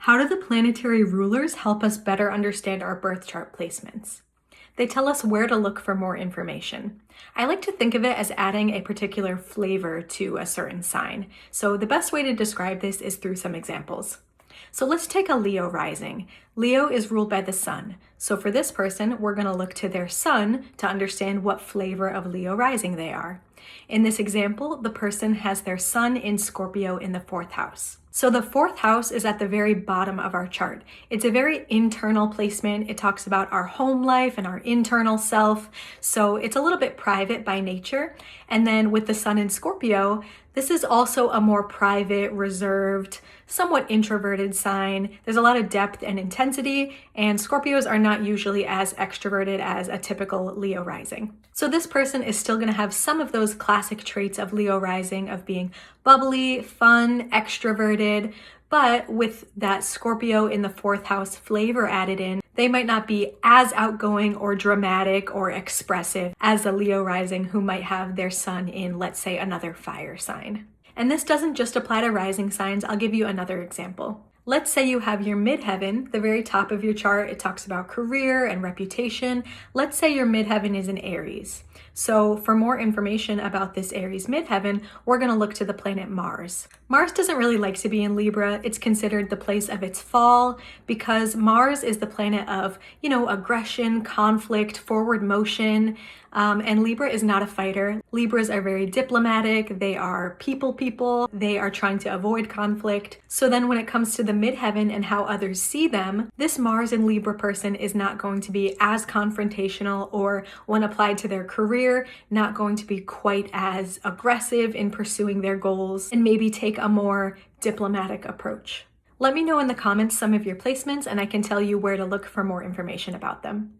How do the planetary rulers help us better understand our birth chart placements? They tell us where to look for more information. I like to think of it as adding a particular flavor to a certain sign. So the best way to describe this is through some examples. So let's take a Leo rising. Leo is ruled by the sun. So for this person, we're going to look to their sun to understand what flavor of Leo rising they are. In this example, the person has their sun in Scorpio in the fourth house. So the fourth house is at the very bottom of our chart. It's a very internal placement. It talks about our home life and our internal self. So it's a little bit private by nature. And then with the sun in Scorpio, this is also a more private, reserved, somewhat introverted sign. There's a lot of depth and intensity, and Scorpios are not usually as extroverted as a typical Leo rising. So this person is still going to have some of those classic traits of Leo rising of being bubbly, fun, extroverted, but with that Scorpio in the fourth house flavor added in, they might not be as outgoing or dramatic or expressive as a Leo rising who might have their sun in, let's say, another fire sign. And this doesn't just apply to rising signs. I'll give you another example. Let's say you have your midheaven, the very top of your chart. It talks about career and reputation. Let's say your midheaven is in Aries. So for more information about this Aries midheaven, we're going to look to the planet Mars. Mars doesn't really like to be in Libra. It's considered the place of its fall because Mars is the planet of, aggression, conflict, forward motion. And Libra is not a fighter. Libras are very diplomatic. They are people. They are trying to avoid conflict. So then when it comes to the midheaven and how others see them, this Mars in Libra person is not going to be as confrontational, or when applied to their career, not going to be quite as aggressive in pursuing their goals, and maybe take a more diplomatic approach. Let me know in the comments some of your placements and I can tell you where to look for more information about them.